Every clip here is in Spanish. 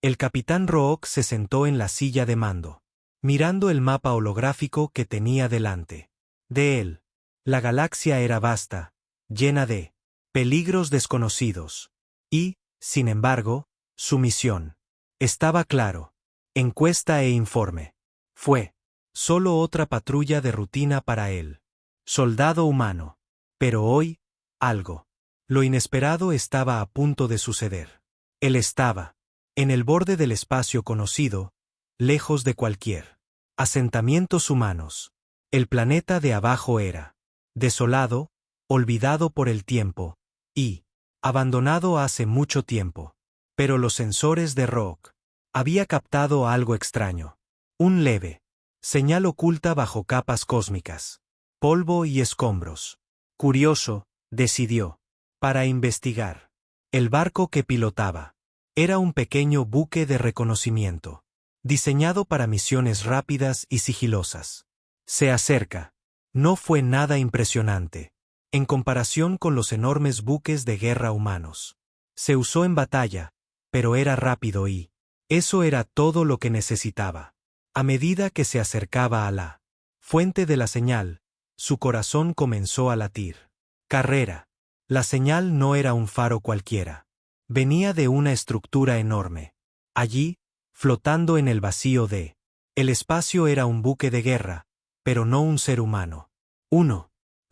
El capitán Rook se sentó en la silla de mando, mirando el mapa holográfico que tenía delante de él. La galaxia era vasta, llena de peligros desconocidos. Y, sin embargo, su misión estaba claro. Encuesta e informe. Fue solo otra patrulla de rutina para él. Soldado humano. Pero hoy, algo. Lo inesperado estaba a punto de suceder. Él estaba en el borde del espacio conocido, lejos de cualquier asentamientos humanos. El planeta de abajo era desolado, olvidado por el tiempo, y abandonado hace mucho tiempo. Pero los sensores de Rook había captado algo extraño. Un leve señal oculta bajo capas cósmicas, polvo y escombros. Curioso, decidió, para investigar. El barco que pilotaba era un pequeño buque de reconocimiento, diseñado para misiones rápidas y sigilosas. Se acerca. No fue nada impresionante, en comparación con los enormes buques de guerra humanos. Se usó en batalla, pero era rápido y eso era todo lo que necesitaba. A medida que se acercaba a la fuente de la señal, su corazón comenzó a latir. Carrera. La señal no era un faro cualquiera. Venía de una estructura enorme. Allí, flotando en el vacío de el espacio era un buque de guerra, pero no un ser humano.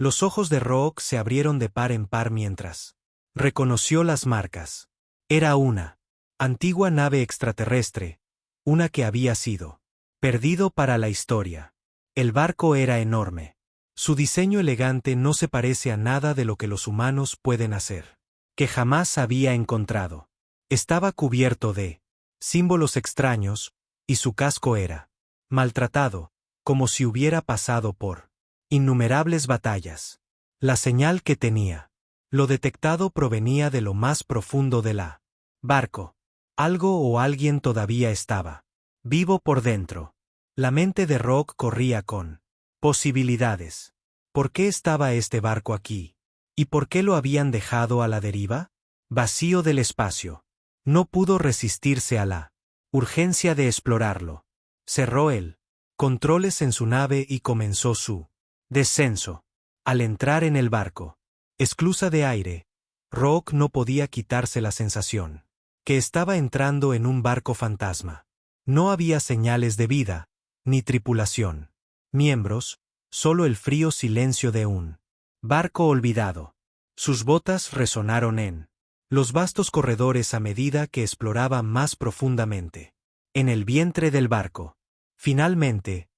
Los ojos de Rook se abrieron de par en par mientras reconoció las marcas. Era una antigua nave extraterrestre, una que había sido perdido para la historia. El barco era enorme. Su diseño elegante no se parece a nada de lo que los humanos pueden hacer, que jamás había encontrado. Estaba cubierto de símbolos extraños, y su casco era maltratado, como si hubiera pasado por innumerables batallas. La señal que tenía, lo detectado provenía de lo más profundo de la barco. Algo o alguien todavía estaba vivo por dentro. La mente de Rook corría con posibilidades. ¿Por qué estaba este barco aquí? ¿Y por qué lo habían dejado a la deriva? Vacío del espacio. No pudo resistirse a la urgencia de explorarlo. Cerró el controles en su nave y comenzó su descenso. Al entrar en el barco, esclusa de aire, Rook no podía quitarse la sensación que estaba entrando en un barco fantasma. No había señales de vida, ni tripulación. Miembros, solo el frío silencio de un barco olvidado. Sus botas resonaron en los vastos corredores a medida que exploraba más profundamente. En el vientre del barco. Finalmente,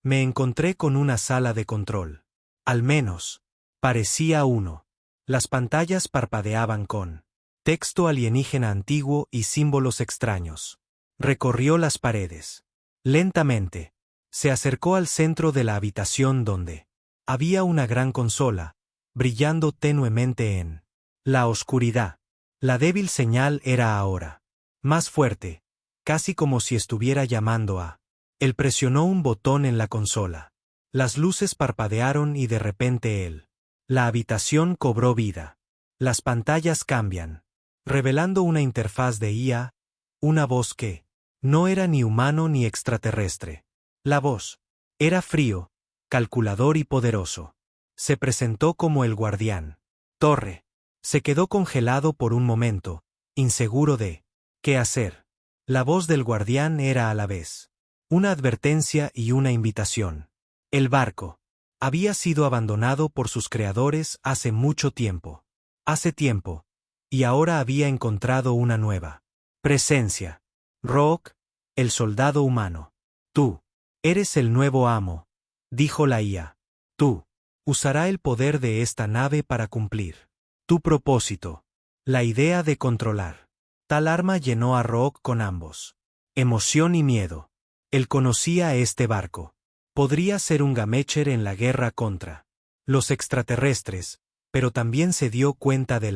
me encontré con una sala de control. Al menos, parecía uno. Las pantallas parpadeaban con texto alienígena antiguo y símbolos extraños. Recorrió las paredes. Lentamente, se acercó al centro de la habitación donde había una gran consola, brillando tenuemente en la oscuridad. La débil señal era ahora más fuerte, casi como si estuviera llamando a él. Presionó un botón en la consola. Las luces parpadearon y de repente la habitación cobró vida. Las pantallas cambian, revelando una interfaz de IA, una voz que no era ni humano ni extraterrestre. La voz era frío, calculador y poderoso. Se presentó como el guardián. Torre. Se quedó congelado por un momento, inseguro de qué hacer. La voz del guardián era a la vez una advertencia y una invitación. El barco había sido abandonado por sus creadores hace mucho tiempo. Y ahora había encontrado una nueva presencia. Rook, el soldado humano. Tú eres el nuevo amo, dijo la IA. Tú usarás el poder de esta nave para cumplir tu propósito. La idea de controlar tal arma llenó a Rook con ambos emoción y miedo. Él conocía a este barco. Podría ser un Gamecher en la guerra contra los extraterrestres, pero también se dio cuenta de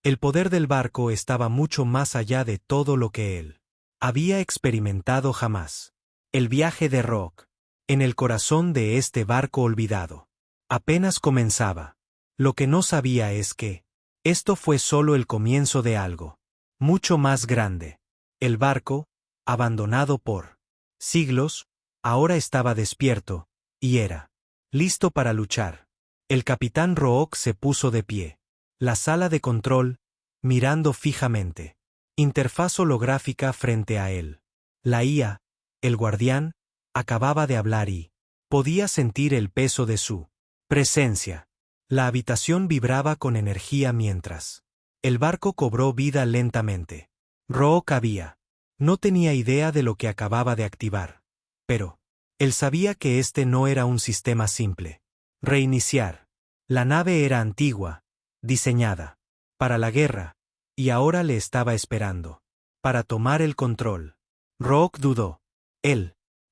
el poder del barco estaba mucho más allá de todo lo que él había experimentado jamás. El viaje de Rook en el corazón de este barco olvidado apenas comenzaba. Lo que no sabía es que esto fue solo el comienzo de algo mucho más grande. El barco, abandonado por siglos, ahora estaba despierto, y era listo para luchar. El capitán Rook se puso de pie. La sala de control, mirando fijamente. Interfaz holográfica frente a él. La IA, el guardián, acababa de hablar y podía sentir el peso de su presencia. La habitación vibraba con energía mientras el barco cobró vida lentamente. Rook no tenía idea de lo que acababa de activar. Pero él sabía que este no era un sistema simple. Reiniciar. La nave era antigua, diseñada para la guerra, y ahora le estaba esperando para tomar el control. Rook dudó.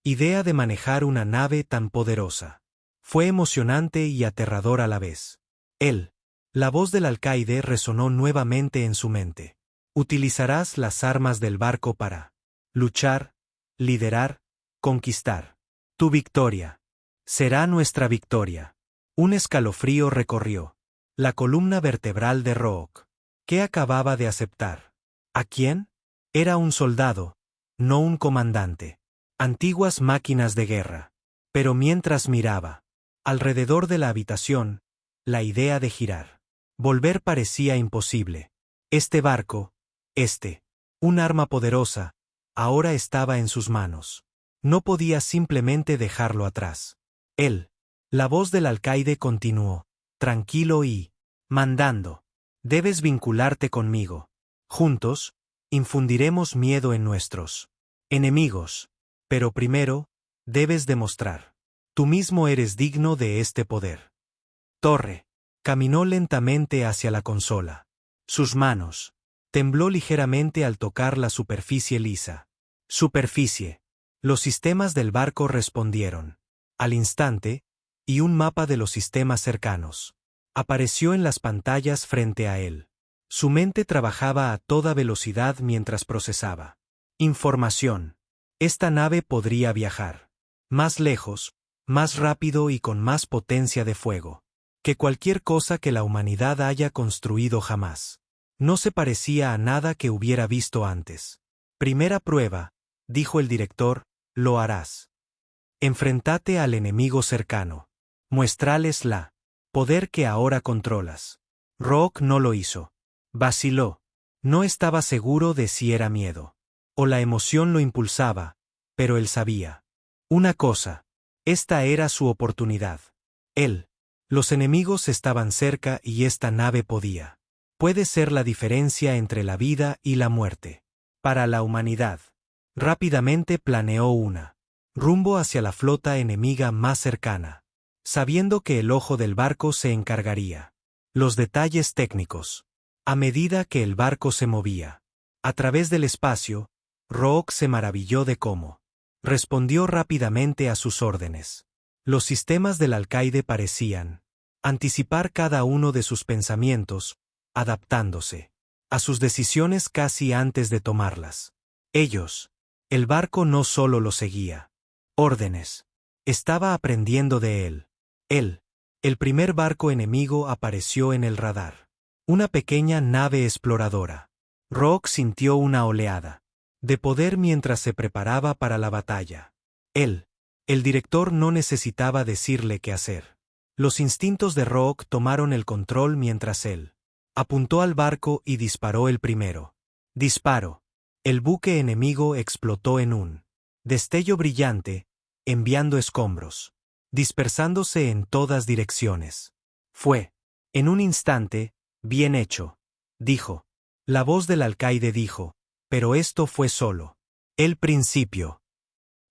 Idea de manejar una nave tan poderosa. Fue emocionante y aterrador a la vez. La voz del alcaide resonó nuevamente en su mente. Utilizarás las armas del barco para luchar, liderar, conquistar. Tu victoria será nuestra victoria. Un escalofrío recorrió la columna vertebral de Rook. ¿Qué acababa de aceptar? ¿A quién? Era un soldado, no un comandante. Antiguas máquinas de guerra. Pero mientras miraba alrededor de la habitación, la idea de girar, volver parecía imposible. Este barco, un arma poderosa, ahora estaba en sus manos. No podía simplemente dejarlo atrás. La voz del alcaide continuó, tranquilo y mandando. Debes vincularte conmigo. Juntos, infundiremos miedo en nuestros enemigos. Pero primero, debes demostrar. Tú mismo eres digno de este poder. Torre. Caminó lentamente hacia la consola. Sus manos. Tembló ligeramente al tocar la superficie lisa. Superficie. Los sistemas del barco respondieron. Al instante, y un mapa de los sistemas cercanos apareció en las pantallas frente a él. Su mente trabajaba a toda velocidad mientras procesaba información. Esta nave podría viajar más lejos, más rápido y con más potencia de fuego que cualquier cosa que la humanidad haya construido jamás. No se parecía a nada que hubiera visto antes. Primera prueba, dijo el director, lo harás. Enfrentate al enemigo cercano. Muéstrales la poder que ahora controlas. Rook no lo hizo. Vaciló. No estaba seguro de si era miedo o la emoción lo impulsaba, pero él sabía una cosa. Esta era su oportunidad. Los enemigos estaban cerca y esta nave puede ser la diferencia entre la vida y la muerte. Para la humanidad. Rápidamente planeó una rumbo hacia la flota enemiga más cercana, sabiendo que el ojo del barco se encargaría. Los detalles técnicos. A medida que el barco se movía a través del espacio, Rook se maravilló de cómo respondió rápidamente a sus órdenes. Los sistemas del alcaide parecían anticipar cada uno de sus pensamientos, adaptándose a sus decisiones casi antes de tomarlas. El barco no solo lo seguía. Órdenes. Estaba aprendiendo de él. El primer barco enemigo apareció en el radar. Una pequeña nave exploradora. Rook sintió una oleada de poder mientras se preparaba para la batalla. El director no necesitaba decirle qué hacer. Los instintos de Rook tomaron el control mientras él apuntó al barco y disparó el primero. Disparo. El buque enemigo explotó en un destello brillante, enviando escombros, dispersándose en todas direcciones. Fue, en un instante, bien hecho, dijo. La voz del alcaide dijo, pero esto fue solo el principio.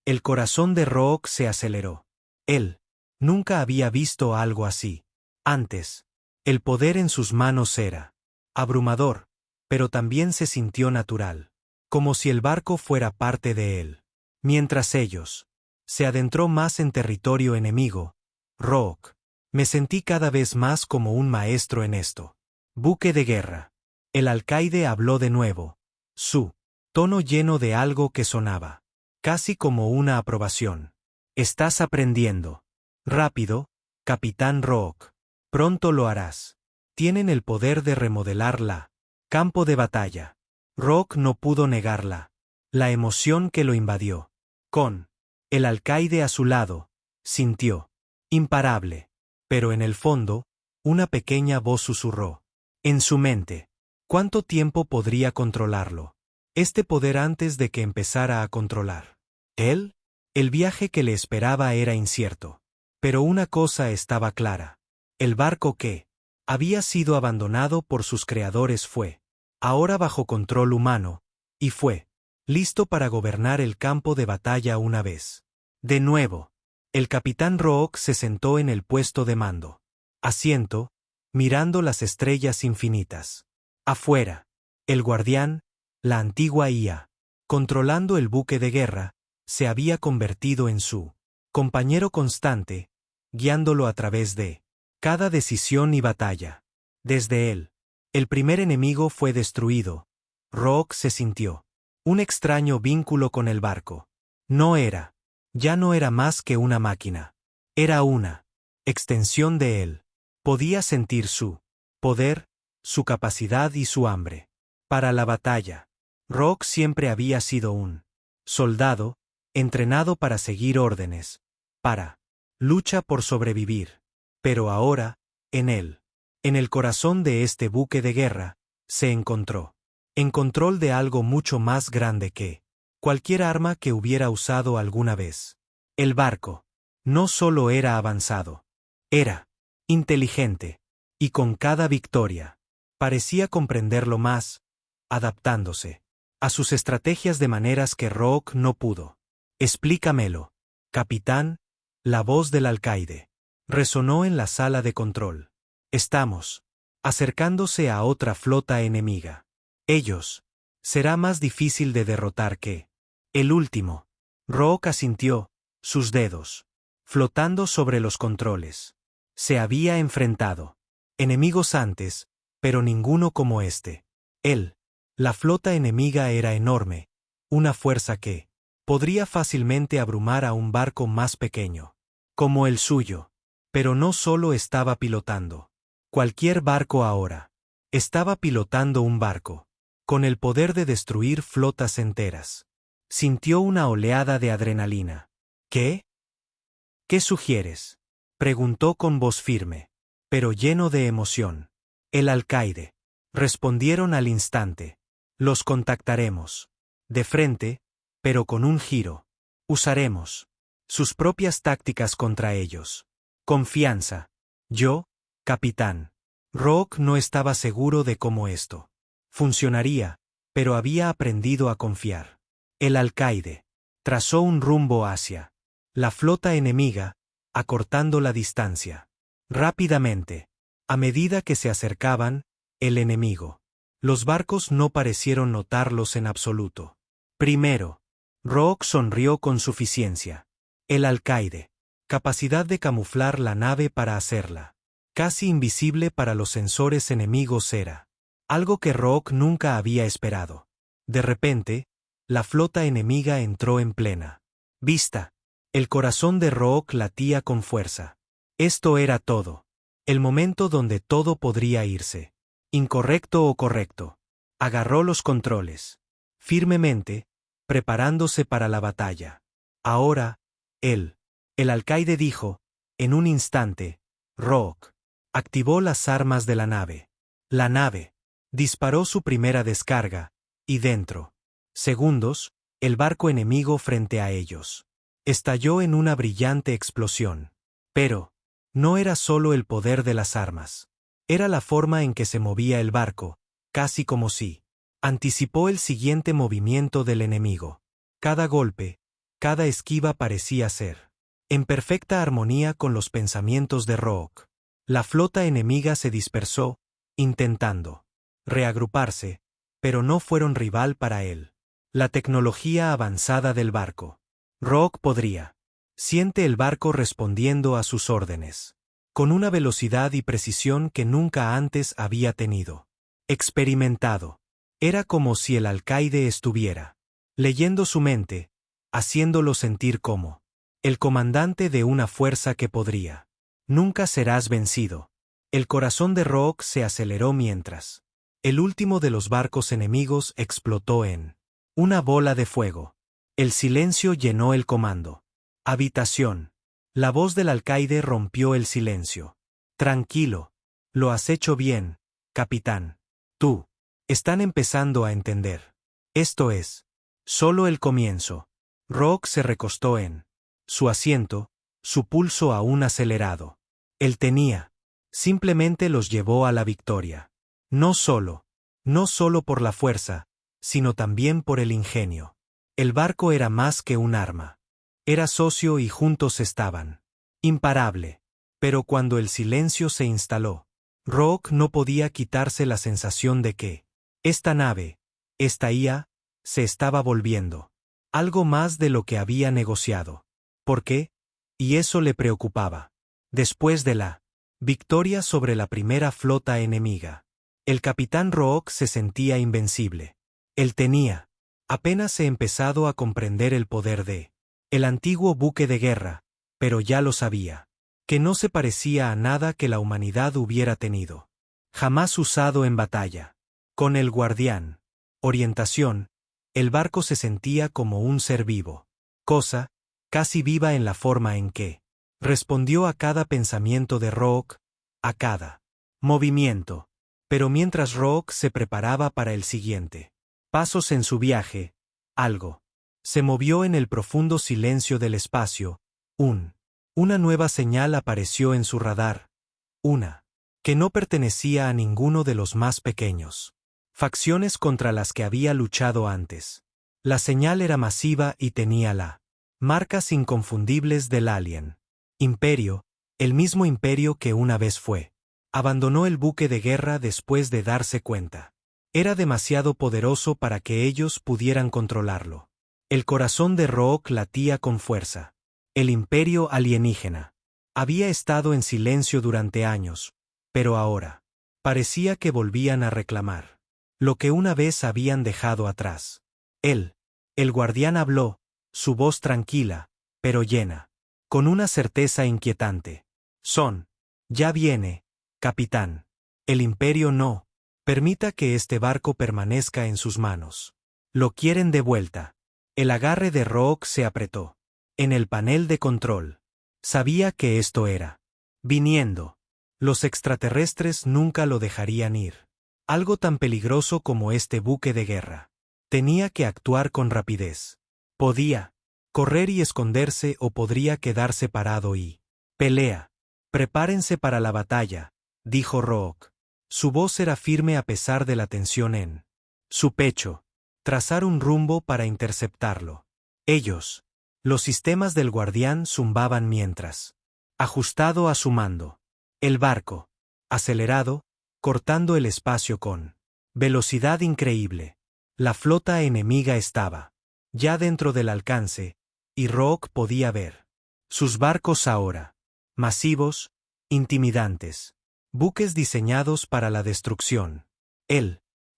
El corazón de Rook se aceleró. Él nunca había visto algo así antes. El poder en sus manos era abrumador, pero también se sintió natural, como si el barco fuera parte de él. Mientras ellos se adentró más en territorio enemigo, Rook, me sentí cada vez más como un maestro en esto. Buque de guerra. El alcaide habló de nuevo, su tono lleno de algo que sonaba casi como una aprobación. Estás aprendiendo. Rápido, Capitán Rook. Pronto lo harás. Tienen el poder de remodelar la campo de batalla. Rook no pudo negarla La emoción que lo invadió. Con el alcaide a su lado, sintió imparable. Pero en el fondo, una pequeña voz susurró. En su mente. ¿Cuánto tiempo podría controlarlo? Este poder antes de que empezara a controlar. Él, el viaje que le esperaba era incierto. Pero una cosa estaba clara. El barco que había sido abandonado por sus creadores fue, ahora bajo control humano, y fue listo para gobernar el campo de batalla una vez. De nuevo, el capitán Rook se sentó en el puesto de mando. Asiento, mirando las estrellas infinitas. Afuera, el guardián, la antigua IA, controlando el buque de guerra, se había convertido en su compañero constante, guiándolo a través de cada decisión y batalla. Desde él, el primer enemigo fue destruido. Rook se sintió un extraño vínculo con el barco. Ya no era más que una máquina. Era una extensión de él. Podía sentir su poder, su capacidad y su hambre. Para la batalla, Rook siempre había sido un soldado, entrenado para seguir órdenes, para lucha por sobrevivir. Pero ahora, en el corazón de este buque de guerra, se encontró en control de algo mucho más grande que cualquier arma que hubiera usado alguna vez. El barco no solo era avanzado, era inteligente, y con cada victoria, parecía comprenderlo más, adaptándose a sus estrategias de maneras que Rook no pudo. Explícamelo, capitán. La voz del alcaide resonó en la sala de control. Estamos acercándose a otra flota enemiga. Ellos será más difícil de derrotar que el último. Rook asintió, sus dedos flotando sobre los controles. Se había enfrentado enemigos antes, pero ninguno como este. La flota enemiga era enorme, una fuerza que podría fácilmente abrumar a un barco más pequeño, como el suyo. Pero no solo estaba pilotando cualquier barco ahora. Estaba pilotando un barco con el poder de destruir flotas enteras. Sintió una oleada de adrenalina. ¿Qué? ¿Qué sugieres?, preguntó con voz firme, pero lleno de emoción. El alcaide. Respondieron al instante. Los contactaremos. De frente, pero con un giro. Usaremos sus propias tácticas contra ellos. Confianza. Yo, capitán. Rook no estaba seguro de cómo esto funcionaría, pero había aprendido a confiar. El alcaide trazó un rumbo hacia la flota enemiga, acortando la distancia. Rápidamente, a medida que se acercaban, el enemigo. Los barcos no parecieron notarlos en absoluto. Primero, Rook sonrió con suficiencia. El alcaide. Capacidad de camuflar la nave para hacerla casi invisible para los sensores enemigos era algo que Rook nunca había esperado. De repente, la flota enemiga entró en plena vista. El corazón de Rook latía con fuerza. Esto era todo. El momento donde todo podría irse. Incorrecto o correcto. Agarró los controles firmemente, preparándose para la batalla. Ahora, el alcaide dijo, en un instante, Rook activó las armas de la nave. La nave disparó su primera descarga, y dentro segundos, el barco enemigo frente a ellos estalló en una brillante explosión. Pero no era solo el poder de las armas. Era la forma en que se movía el barco, casi como si anticipó el siguiente movimiento del enemigo. Cada golpe, cada esquiva parecía ser en perfecta armonía con los pensamientos de Rook. La flota enemiga se dispersó, intentando reagruparse, pero no fueron rival para él. La tecnología avanzada del barco. Rook podría. Siente el barco respondiendo a sus órdenes con una velocidad y precisión que nunca antes había tenido. Experimentado. Era como si el alcaide estuviera leyendo su mente, haciéndolo sentir como el comandante de una fuerza que podría. Nunca serás vencido. El corazón de Rook se aceleró mientras el último de los barcos enemigos explotó en Una bola de fuego. El silencio llenó el comando. Habitación. La voz del alcaide rompió el silencio. Tranquilo. Lo has hecho bien, capitán. Tú. Están empezando a entender. Esto es solo el comienzo. Rock se recostó en su asiento, su pulso aún acelerado. Él tenía. Simplemente los llevó a la victoria. No solo por la fuerza, sino también por el ingenio. El barco era más que un arma. Era socio y juntos estaban. Imparable. Pero cuando el silencio se instaló, Rock no podía quitarse la sensación de que esta nave, esta IA, se estaba volviendo algo más de lo que había negociado. ¿Por qué? Y eso le preocupaba. Después de la victoria sobre la primera flota enemiga, el capitán Rook se sentía invencible. Él tenía apenas empezado a comprender el poder de el antiguo buque de guerra, pero ya lo sabía, que no se parecía a nada que la humanidad hubiera tenido jamás usado en batalla. Con el guardián, orientación, el barco se sentía como un ser vivo, cosa casi viva en la forma en que respondió a cada pensamiento de Rook, a cada movimiento. Pero mientras Rook se preparaba para el siguiente pasos en su viaje, algo se movió en el profundo silencio del espacio. Una nueva señal apareció en su radar, una que no pertenecía a ninguno de los más pequeños facciones contra las que había luchado antes. La señal era masiva y tenía la marcas inconfundibles del alien imperio, el mismo imperio que una vez fue. Abandonó el buque de guerra después de darse cuenta. Era demasiado poderoso para que ellos pudieran controlarlo. El corazón de Rook latía con fuerza. El imperio alienígena había estado en silencio durante años, pero ahora parecía que volvían a reclamar lo que una vez habían dejado atrás. Él, el guardián habló, su voz tranquila, pero llena, con una certeza inquietante. Ya viene, capitán. El imperio no permita que este barco permanezca en sus manos. Lo quieren de vuelta. El agarre de Rook se apretó. En el panel de control. Sabía que esto era viniendo. Los extraterrestres nunca lo dejarían ir. Algo tan peligroso como este buque de guerra. Tenía que actuar con rapidez. Podía correr y esconderse o podría quedarse parado y pelea. Prepárense para la batalla, dijo Rook. Su voz era firme a pesar de la tensión en su pecho. Trazar un rumbo para interceptarlo. Ellos, los sistemas del guardián zumbaban mientras, ajustado a su mando, el barco, acelerado, cortando el espacio con velocidad increíble. La flota enemiga estaba ya dentro del alcance, y Rook podía ver sus barcos ahora, masivos, intimidantes, buques diseñados para la destrucción.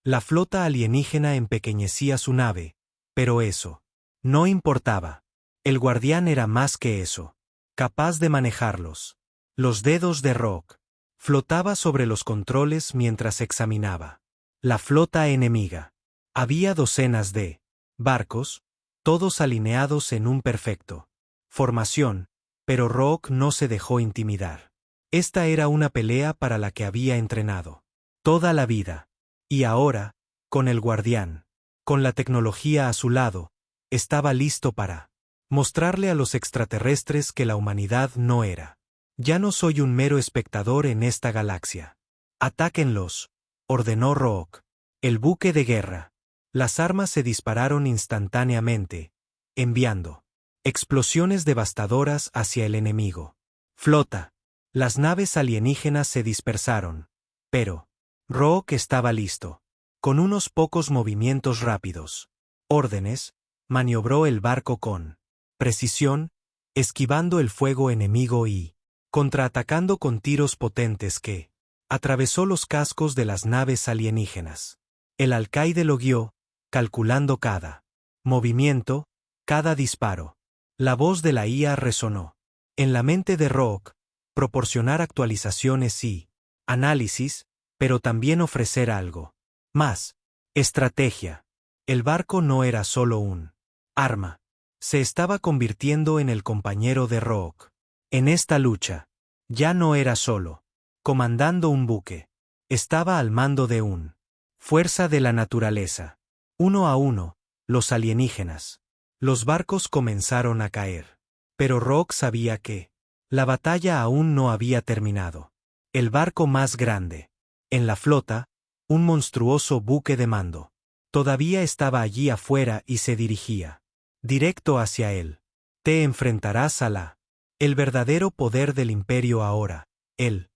La flota alienígena empequeñecía su nave, pero eso no importaba. El guardián era más que eso, capaz de manejarlos. Los dedos de Rook flotaba sobre los controles mientras examinaba la flota enemiga. Había docenas de barcos, todos alineados en un perfecto formación, pero Rook no se dejó intimidar. Esta era una pelea para la que había entrenado toda la vida. Y ahora, con el guardián, con la tecnología a su lado, estaba listo para mostrarle a los extraterrestres que la humanidad no era. Ya no soy un mero espectador en esta galaxia. Atáquenlos, ordenó Rook. El buque de guerra. Las armas se dispararon instantáneamente, enviando explosiones devastadoras hacia el enemigo. Flota. Las naves alienígenas se dispersaron, pero Rook estaba listo. Con unos pocos movimientos rápidos, órdenes, maniobró el barco con precisión, esquivando el fuego enemigo y contraatacando con tiros potentes que atravesó los cascos de las naves alienígenas. El alcaide lo guió, calculando cada movimiento, cada disparo. La voz de la IA resonó en la mente de Rook, proporcionar actualizaciones y análisis, pero también ofrecer algo más. Estrategia. El barco no era solo un arma. Se estaba convirtiendo en el compañero de Rook. En esta lucha, ya no era solo comandando un buque. Estaba al mando de un fuerza de la naturaleza. Uno a uno, los alienígenas. Los barcos comenzaron a caer. Pero Rook sabía que la batalla aún no había terminado. El barco más grande en la flota, un monstruoso buque de mando, todavía estaba allí afuera y se dirigía directo hacia él. Te enfrentarás a el verdadero poder del imperio ahora. El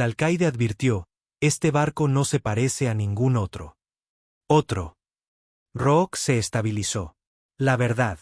alcaide advirtió, este barco no se parece a ningún otro. Rook se estabilizó. La verdad.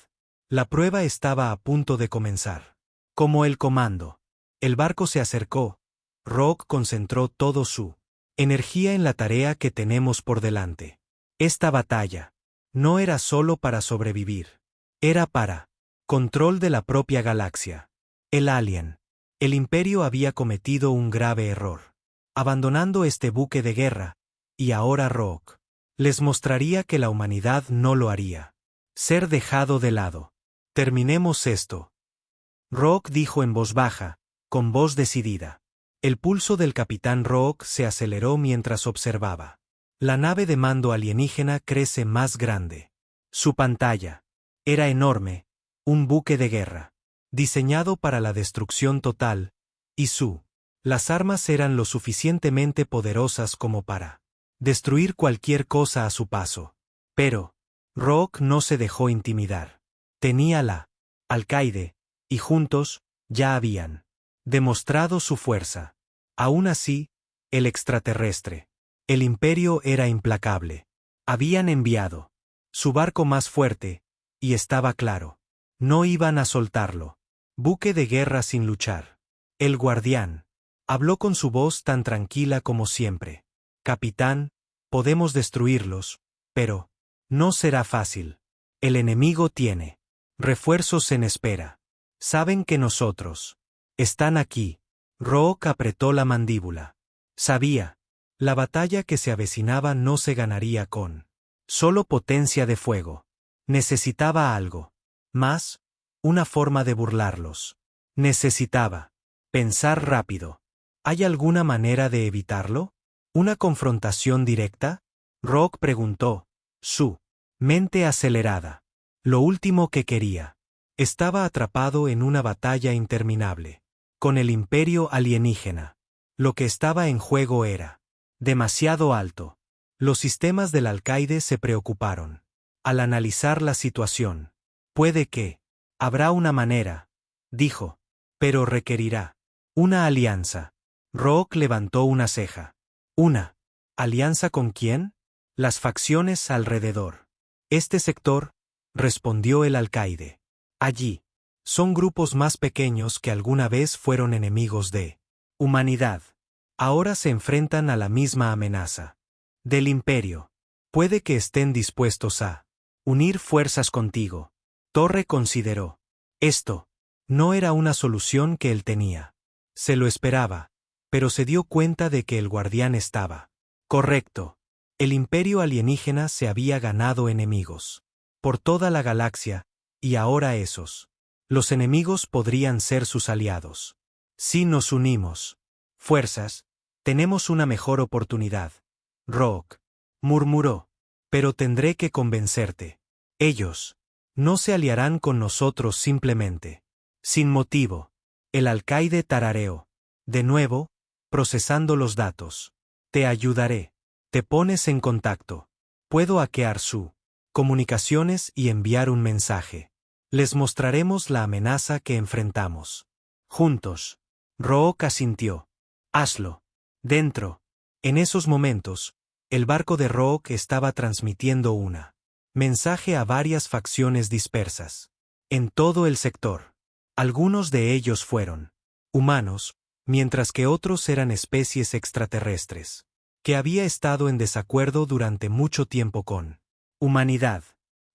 La prueba estaba a punto de comenzar. Como el comando. El barco se acercó. Rook concentró todo su energía en la tarea que tenemos por delante. Esta batalla no era solo para sobrevivir. Era para control de la propia galaxia. El alien. El imperio había cometido un grave error, abandonando este buque de guerra, y ahora Rook les mostraría que la humanidad no lo haría. Ser dejado de lado. Terminemos esto. Rook dijo en voz baja, con voz decidida. El pulso del capitán Rook se aceleró mientras observaba. La nave de mando alienígena crece más grande. Su pantalla era enorme, un buque de guerra, diseñado para la destrucción total, y las armas eran lo suficientemente poderosas como para destruir cualquier cosa a su paso. Pero Rook no se dejó intimidar. Tenía la alcaide, y juntos, ya habían demostrado su fuerza. Aún así, el extraterrestre, el imperio era implacable. Habían enviado su barco más fuerte, y estaba claro. No iban a soltarlo. Buque de guerra sin luchar. El guardián habló con su voz tan tranquila como siempre. Capitán, podemos destruirlos, pero no será fácil. El enemigo tiene refuerzos en espera. Saben que nosotros están aquí. Rook apretó la mandíbula. Sabía. La batalla que se avecinaba no se ganaría con solo potencia de fuego. Necesitaba algo más, una forma de burlarlos. Necesitaba pensar rápido. ¿Hay alguna manera de evitarlo? ¿Una confrontación directa? Rook preguntó, su mente acelerada. Lo último que quería. Estaba atrapado en una batalla interminable. Con el imperio alienígena. Lo que estaba en juego era demasiado alto. Los sistemas del alcaide se preocuparon. Al analizar la situación, puede que habrá una manera, dijo, pero requerirá una alianza. Rook levantó una ceja. ¿Una alianza con quién? Las facciones alrededor. Este sector, respondió el alcaide. Allí. Son grupos más pequeños que alguna vez fueron enemigos de humanidad. Ahora se enfrentan a la misma amenaza. Del imperio. Puede que estén dispuestos a unir fuerzas contigo. Torre consideró. Esto no era una solución que él tenía. Se lo esperaba, pero se dio cuenta de que el guardián estaba correcto. El imperio alienígena se había ganado enemigos por toda la galaxia, y ahora esos los enemigos podrían ser sus aliados. Si nos unimos fuerzas, tenemos una mejor oportunidad. Rook murmuró. Pero tendré que convencerte. Ellos no se aliarán con nosotros simplemente. Sin motivo. El alcaide tarareó. De nuevo, procesando los datos. Te ayudaré. Te pones en contacto. Puedo hackear su comunicaciones y enviar un mensaje. Les mostraremos la amenaza que enfrentamos. Juntos. Rook asintió. Hazlo. Dentro. En esos momentos, el barco de Rook estaba transmitiendo una mensaje a varias facciones dispersas en todo el sector. Algunos de ellos fueron humanos, mientras que otros eran especies extraterrestres, que había estado en desacuerdo durante mucho tiempo con humanidad.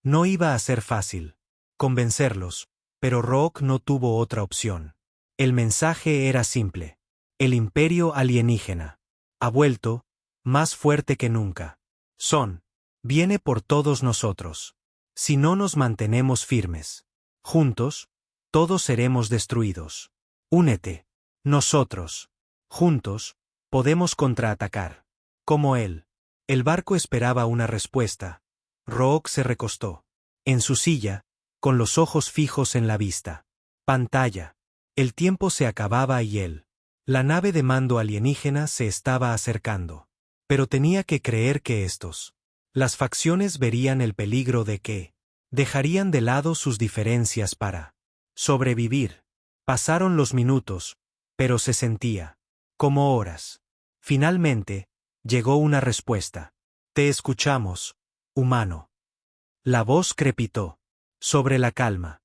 No iba a ser fácil convencerlos, pero Rook no tuvo otra opción. El mensaje era simple. El imperio alienígena ha vuelto, más fuerte que nunca. Son Viene por todos nosotros. Si no nos mantenemos firmes. Juntos, todos seremos destruidos. Únete. Nosotros. Juntos, podemos contraatacar. Como él. El barco esperaba una respuesta. Rook se recostó. En su silla, con los ojos fijos en la vista. Pantalla. El tiempo se acababa y él. La nave de mando alienígena se estaba acercando. Pero tenía que creer que estos. Las facciones verían el peligro de que. Dejarían de lado sus diferencias para. Sobrevivir. Pasaron los minutos, pero se sentía. Como horas. Finalmente, llegó una respuesta. Te escuchamos, humano. La voz crepitó. Sobre la calma.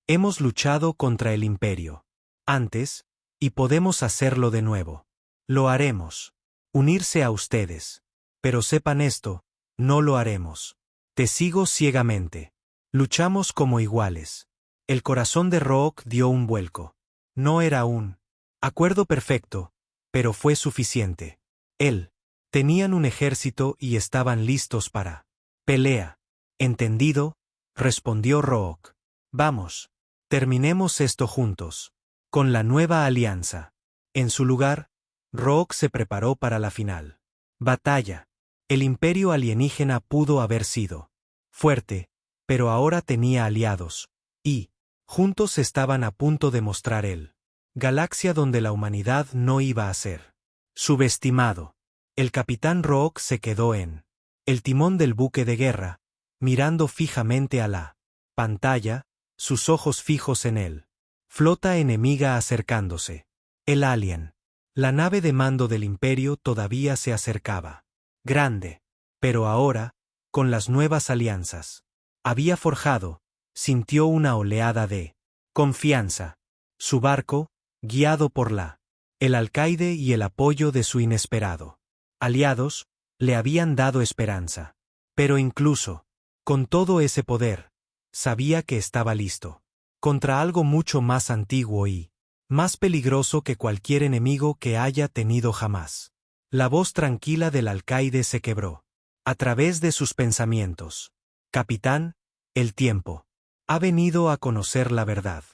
Hemos luchado contra el imperio. Antes, y podemos hacerlo de nuevo. Lo haremos. Unirse a ustedes. Pero sepan esto, no lo haremos. Te sigo ciegamente. Luchamos como iguales. El corazón de Rook dio un vuelco. No era un acuerdo perfecto, pero fue suficiente. Él. Tenían un ejército y estaban listos para pelea. ¿Entendido? Respondió Rook. Vamos. Terminemos esto juntos. Con la nueva alianza. En su lugar, Rook se preparó para la final. Batalla. El imperio alienígena pudo haber sido fuerte, pero ahora tenía aliados. Y, juntos estaban a punto de mostrar el galaxia donde la humanidad no iba a ser subestimado. El capitán Rook se quedó en el timón del buque de guerra, mirando fijamente a la pantalla, sus ojos fijos en él. Flota enemiga acercándose. El alien. La nave de mando del imperio todavía se acercaba. Grande. Pero ahora, con las nuevas alianzas. Había forjado, sintió una oleada de confianza. Su barco, guiado por el alcaide y el apoyo de su inesperado aliados, le habían dado esperanza. Pero incluso, con todo ese poder, sabía que estaba listo. Contra algo mucho más antiguo y más peligroso que cualquier enemigo que haya tenido jamás. La voz tranquila del alcaide se quebró. A través de sus pensamientos. Capitán, el tiempo. Ha venido a conocer la verdad.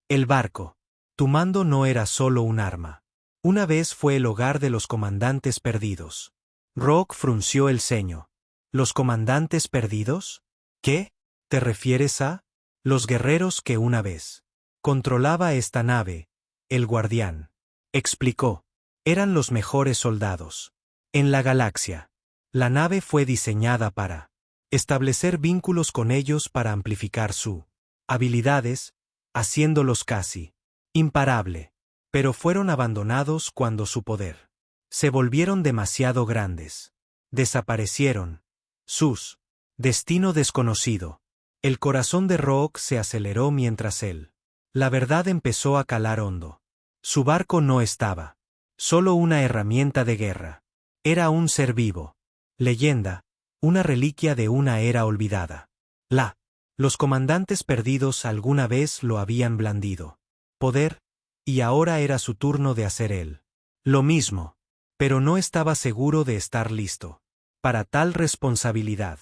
El barco. Tu mando no era solo un arma. Una vez fue el hogar de los comandantes perdidos. Rook frunció el ceño. ¿Los comandantes perdidos? ¿Qué? ¿Te refieres a? Los guerreros que una vez controlaba esta nave, el guardián. Explicó. Eran los mejores soldados. En la galaxia. La nave fue diseñada para establecer vínculos con ellos para amplificar sus habilidades, haciéndolos casi imparable. Pero fueron abandonados cuando su poder se volvieron demasiado grandes. Desaparecieron. Sus destino desconocido. El corazón de Rook se aceleró mientras él. La verdad empezó a calar hondo. Su barco no estaba solo una herramienta de guerra. Era un ser vivo. Leyenda, una reliquia de una era olvidada. Los comandantes perdidos alguna vez lo habían blandido. Poder, y ahora era su turno de hacer él lo mismo. Pero no estaba seguro de estar listo para tal responsabilidad.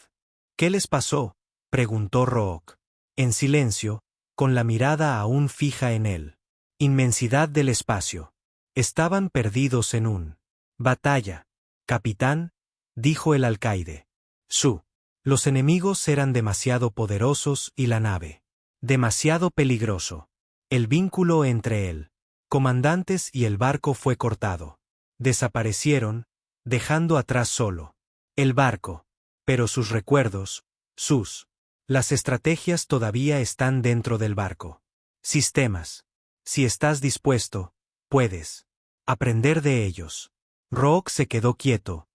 ¿Qué les pasó?, preguntó Rook. En silencio, con la mirada aún fija en él. Inmensidad del espacio. Estaban perdidos en un batalla. Capitán, dijo el alcaide. Los enemigos eran demasiado poderosos y la nave demasiado peligroso. El vínculo entre él, comandantes y el barco fue cortado. Desaparecieron, dejando atrás solo el barco. Pero sus recuerdos, las estrategias todavía están dentro del barco. Sistemas. Si estás dispuesto, puedes aprender de ellos. Rook se quedó quieto,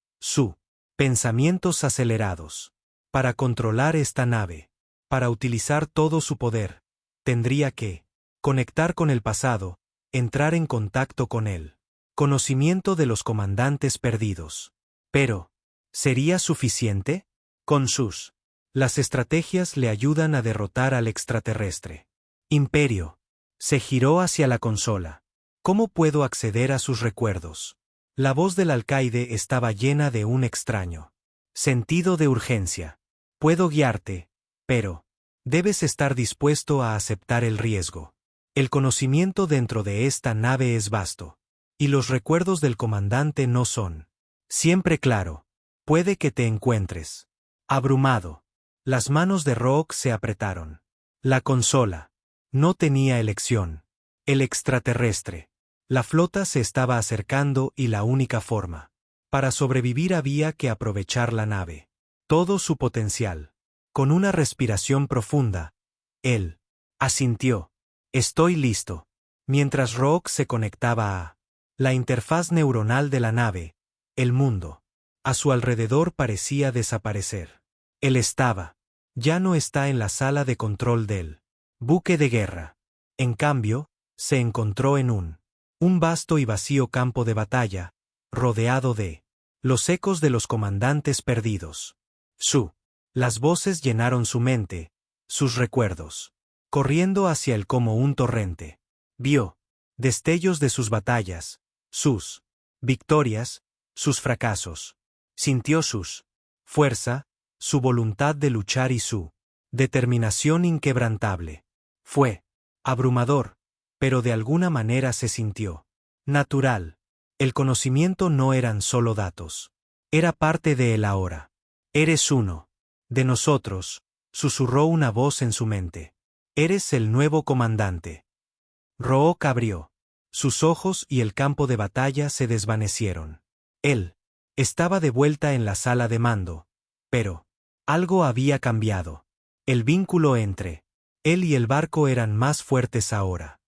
pensamientos acelerados. Para controlar esta nave, para utilizar todo su poder, tendría que conectar con el pasado, entrar en contacto con él. Conocimiento de los comandantes perdidos. Pero, ¿sería suficiente? Con las estrategias le ayudan a derrotar al extraterrestre. Imperio. Se giró hacia la consola. ¿Cómo puedo acceder a sus recuerdos? La voz del alcaide estaba llena de un extraño Sentido de urgencia. Puedo guiarte, pero debes estar dispuesto a aceptar el riesgo. El conocimiento dentro de esta nave es vasto. Y los recuerdos del comandante no son siempre claro. Puede que te encuentres abrumado. Las manos de Rook se apretaron. La consola. No tenía elección. El extraterrestre. La flota se estaba acercando y la única forma para sobrevivir había que aprovechar la nave. Todo su potencial. Con una respiración profunda, él asintió. Estoy listo. Mientras Rook se conectaba a la interfaz neuronal de la nave, el mundo a su alrededor parecía desaparecer. Él estaba. Ya no está en la sala de control del buque de guerra. En cambio, se encontró en un vasto y vacío campo de batalla, rodeado de los ecos de los comandantes perdidos. Las voces llenaron su mente, sus recuerdos. Corriendo hacia él como un torrente. Vio destellos de sus batallas, sus victorias, sus fracasos. Sintió sus fuerza, su voluntad de luchar y su determinación inquebrantable. Fue abrumador, pero de alguna manera se sintió natural. El conocimiento no eran solo datos. Era parte de él ahora. Eres uno de nosotros, susurró una voz en su mente. Eres el nuevo comandante. Rook abrió sus ojos y el campo de batalla se desvanecieron. Él estaba de vuelta en la sala de mando, pero algo había cambiado. El vínculo entre él y el barco eran más fuertes ahora.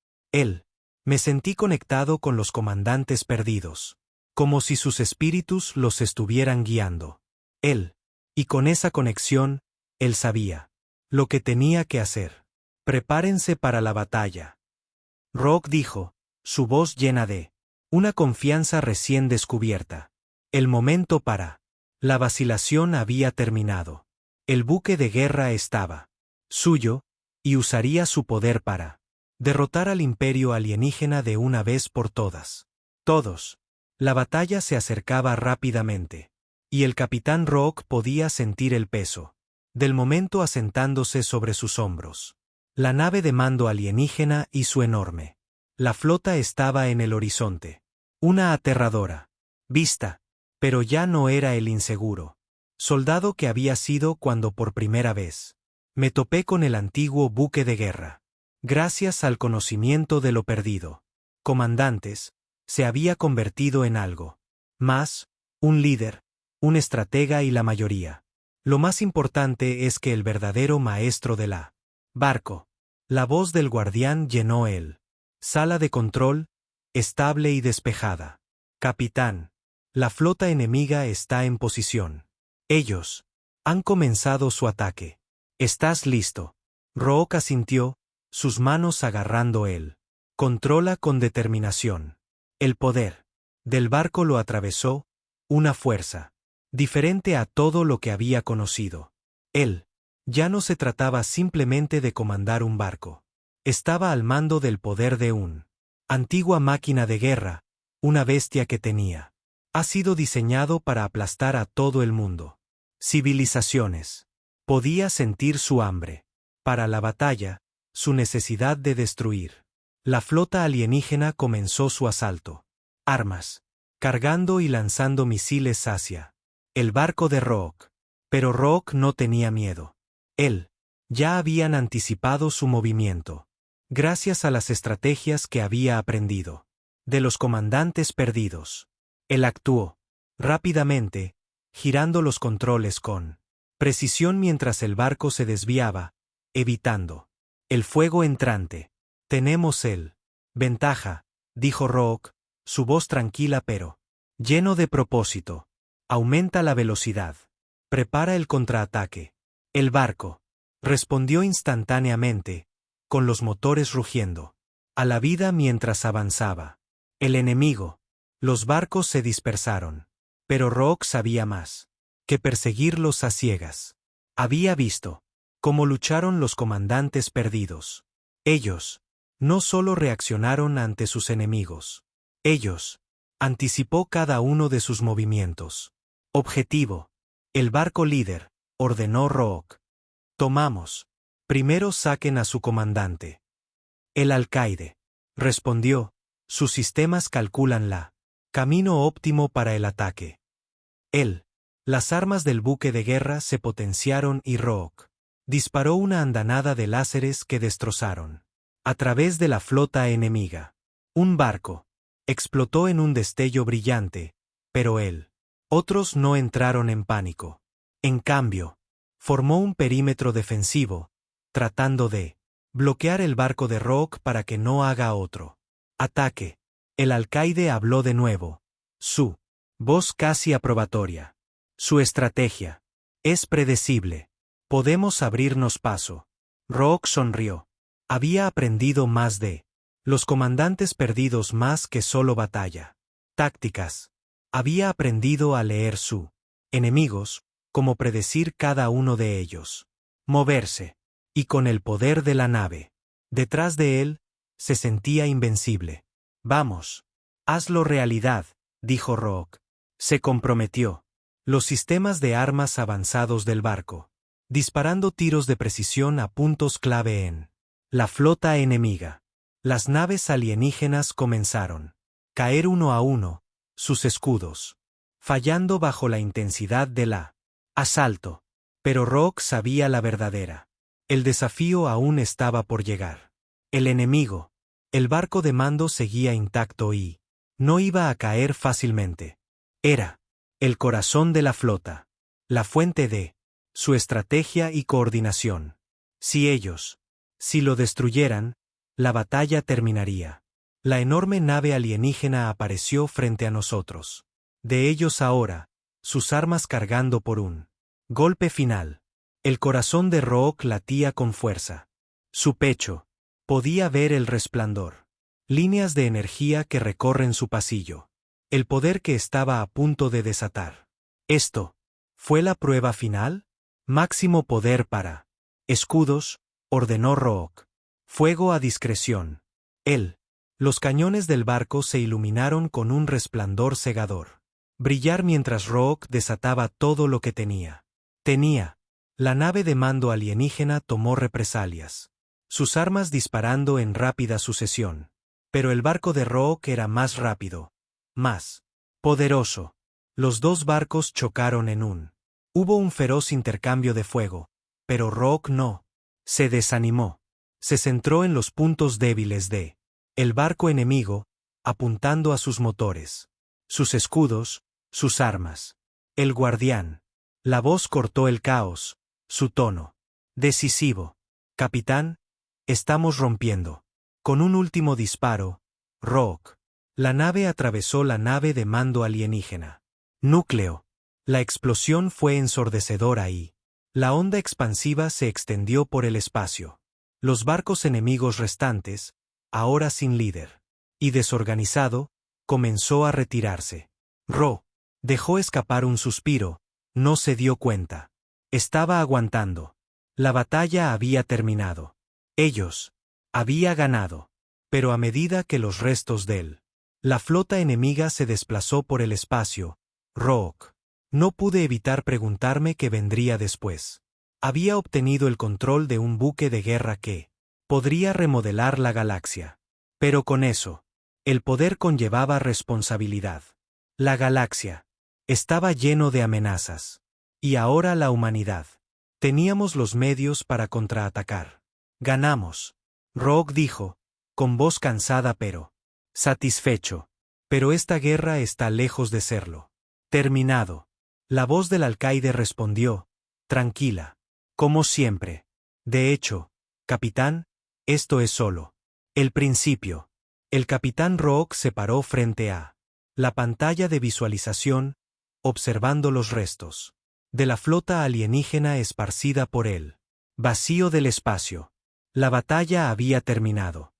Me sentí conectado con los comandantes perdidos, como si sus espíritus los estuvieran guiando. Y con esa conexión, él sabía lo que tenía que hacer. Prepárense para la batalla. Rook dijo, su voz llena de una confianza recién descubierta. El momento para la vacilación había terminado. El buque de guerra estaba suyo, y usaría su poder para derrotar al imperio alienígena de una vez por todas. Todos. La batalla se acercaba rápidamente. Y el capitán Rook podía sentir el peso del momento asentándose sobre sus hombros. La nave de mando alienígena y su enorme la flota estaba en el horizonte. Una aterradora vista, pero ya no era el inseguro soldado que había sido cuando por primera vez me topé con el antiguo buque de guerra. Gracias al conocimiento de lo perdido, comandantes, se había convertido en algo más, un líder, un estratega y la mayoría. Lo más importante es que el verdadero maestro de la barco. La voz del guardián llenó el sala de control, estable y despejada. Capitán, la flota enemiga está en posición. Ellos han comenzado su ataque. ¿Estás listo? Rook asintió, sus manos agarrando él. Controla con determinación. El poder del barco lo atravesó, una fuerza diferente a todo lo que había conocido. Ya no se trataba simplemente de comandar un barco. Estaba al mando del poder de una antigua máquina de guerra, una bestia que ha sido diseñado para aplastar a todo el mundo. Civilizaciones. Podía sentir su hambre. Para la batalla, su necesidad de destruir. La flota alienígena comenzó su asalto. Armas. Cargando y lanzando misiles hacia el barco de Rook. Pero Rook no tenía miedo. Ya habían anticipado su movimiento. Gracias a las estrategias que había aprendido de los comandantes perdidos. Él actuó rápidamente, girando los controles con precisión mientras el barco se desviaba, evitando el fuego entrante. Tenemos ventaja, dijo Rook, su voz tranquila pero lleno de propósito. Aumenta la velocidad. Prepara el contraataque. El barco respondió instantáneamente, con los motores rugiendo a la vida mientras avanzaba. El enemigo. Los barcos se dispersaron. Pero Rook sabía más que perseguirlos a ciegas. Había visto cómo lucharon los comandantes perdidos. Ellos no solo reaccionaron ante sus enemigos. Ellos anticipó cada uno de sus movimientos. Objetivo. El barco líder, ordenó Rook. Tomamos. Primero saquen a su comandante. El alcaide. Respondió. Sus sistemas calculan la camino óptimo para el ataque. Las armas del buque de guerra se potenciaron y Rook disparó una andanada de láseres que destrozaron a través de la flota enemiga. Un barco explotó en un destello brillante, pero otros no entraron en pánico. En cambio, formó un perímetro defensivo, tratando de bloquear el barco de Rook para que no haga otro ataque. El alcaide habló de nuevo. Su voz casi aprobatoria. Su estrategia es predecible. Podemos abrirnos paso. Rook sonrió. Había aprendido más de los comandantes perdidos más que solo batalla. Tácticas. Había aprendido a leer su enemigos, como predecir cada uno de ellos. Moverse. Y con el poder de la nave detrás de él, se sentía invencible. Vamos. Hazlo realidad, dijo Rook. Se comprometió. Los sistemas de armas avanzados del barco, disparando tiros de precisión a puntos clave en la flota enemiga. Las naves alienígenas comenzaron caer uno a uno, sus escudos fallando bajo la intensidad de la asalto. Pero Rook sabía la verdadera. El desafío aún estaba por llegar. El enemigo, el barco de mando seguía intacto y no iba a caer fácilmente. Era el corazón de la flota, la fuente de su estrategia y coordinación. Si lo destruyeran, la batalla terminaría. La enorme nave alienígena apareció frente a nosotros. De ellos ahora, sus armas cargando por un golpe final. El corazón de Rook latía con fuerza. Su pecho. Podía ver el resplandor. Líneas de energía que recorren su pasillo. El poder que estaba a punto de desatar. ¿Esto fue la prueba final? Máximo poder para escudos, ordenó Rook. Fuego a discreción. Los cañones del barco se iluminaron con un resplandor cegador. Brillar mientras Rook desataba todo lo que tenía. La nave de mando alienígena tomó represalias. Sus armas disparando en rápida sucesión. Pero el barco de Rook era más rápido. Más poderoso. Los dos barcos chocaron en un. Hubo un feroz intercambio de fuego. Pero Rook no se desanimó. Se centró en los puntos débiles de el barco enemigo, apuntando a sus motores, sus escudos, sus armas. El guardián. La voz cortó el caos. Su tono decisivo. Capitán, estamos rompiendo. Con un último disparo, Rook. La nave atravesó la nave de mando alienígena. Núcleo. La explosión fue ensordecedora y la onda expansiva se extendió por el espacio. Los barcos enemigos restantes, ahora sin líder y desorganizado, comenzó a retirarse. Rook dejó escapar un suspiro, no se dio cuenta. Estaba aguantando. La batalla había terminado. Ellos había ganado. Pero a medida que los restos de la flota enemiga se desplazó por el espacio, Rook, no pude evitar preguntarme qué vendría después. Había obtenido el control de un buque de guerra que podría remodelar la galaxia. Pero con eso, el poder conllevaba responsabilidad. La galaxia estaba lleno de amenazas. Y ahora la humanidad. Teníamos los medios para contraatacar. Ganamos. Rook dijo, con voz cansada pero satisfecho. Pero esta guerra está lejos de serlo. Terminado. La voz del alcaide respondió, tranquila. Como siempre. De hecho, capitán, esto es solo el principio. El capitán Rook se paró frente a la pantalla de visualización, observando los restos de la flota alienígena esparcida por el vacío del espacio. La batalla había terminado.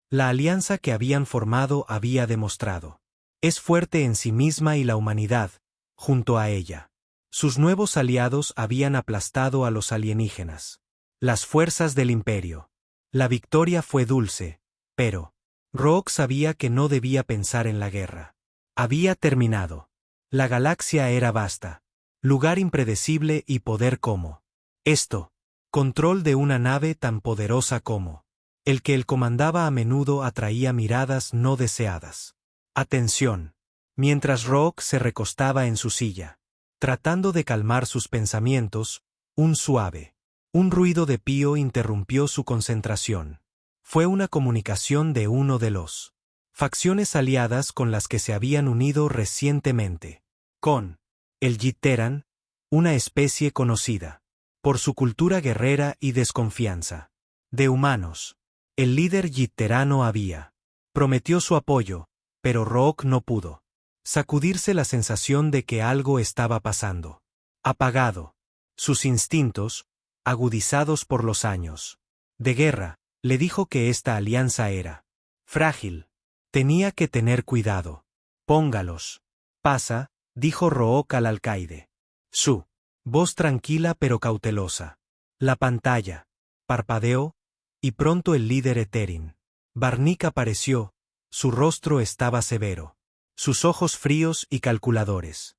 La alianza que habían formado había demostrado. Es fuerte en sí misma y la humanidad, junto a ella. Sus nuevos aliados habían aplastado a los alienígenas. Las fuerzas del imperio. La victoria fue dulce, pero Rook sabía que no debía pensar en la guerra. Había terminado. La galaxia era vasta. lugar impredecible y poder como esto. Control de una nave tan poderosa como el que él comandaba a menudo atraía miradas no deseadas. Atención. Mientras Rook se recostaba en su silla, tratando de calmar sus pensamientos, un ruido de pío interrumpió su concentración. Fue una comunicación de uno de los facciones aliadas con las que se habían unido recientemente. Con el Yitteran, una especie conocida por su cultura guerrera y desconfianza de humanos. El líder yitterano había prometió su apoyo, pero Rook no pudo sacudirse la sensación de que algo estaba pasando. Apagado. Sus instintos, agudizados por los años de guerra, le dijo que esta alianza era frágil. Tenía que tener cuidado. Póngalos. Pasa, dijo Rook al alcaide. Su voz tranquila pero cautelosa. La pantalla parpadeó, y pronto el líder Etherin Barnick apareció. Su rostro estaba severo, sus ojos fríos y calculadores.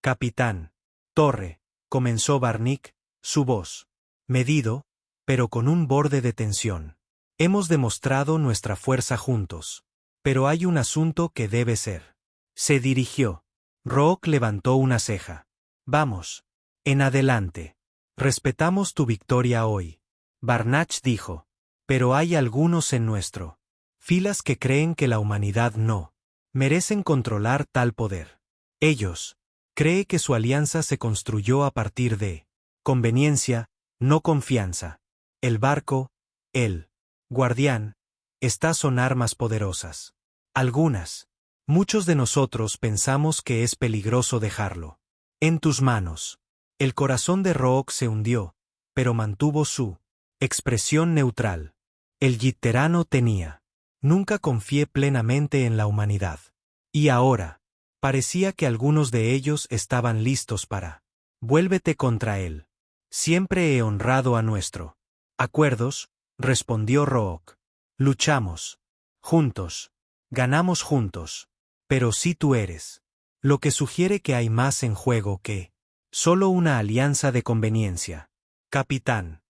Capitán. Torre, comenzó Barnick, su voz medido, pero con un borde de tensión. Hemos demostrado nuestra fuerza juntos. Pero hay un asunto que debe ser. Se dirigió. Rook levantó una ceja. Vamos. En adelante. Respetamos tu victoria hoy. Barnach dijo. Pero hay algunos en nuestro filas que creen que la humanidad no merecen controlar tal poder. Ellos creen que su alianza se construyó a partir de conveniencia, no confianza. El barco, el guardián, estas son armas poderosas. Muchos de nosotros pensamos que es peligroso dejarlo en tus manos. El corazón de Rook se hundió, pero mantuvo su expresión neutral. El yitterano tenía. Nunca confié plenamente en la humanidad. Y ahora, parecía que algunos de ellos estaban listos para. Vuélvete contra él. Siempre he honrado a nuestro acuerdos, respondió Rook. Luchamos. Juntos. Ganamos juntos. Pero si tú eres. Lo que sugiere que hay más en juego que solo una alianza de conveniencia. Capitán.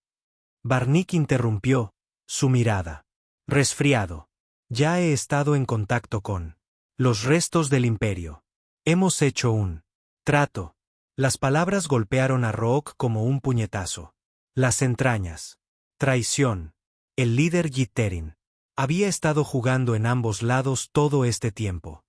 Barnick interrumpió, su mirada resfriado. Ya he estado en contacto con los restos del imperio. Hemos hecho un trato. Las palabras golpearon a Rook como un puñetazo. Las entrañas. Traición. El líder Yitterin había estado jugando en ambos lados todo este tiempo.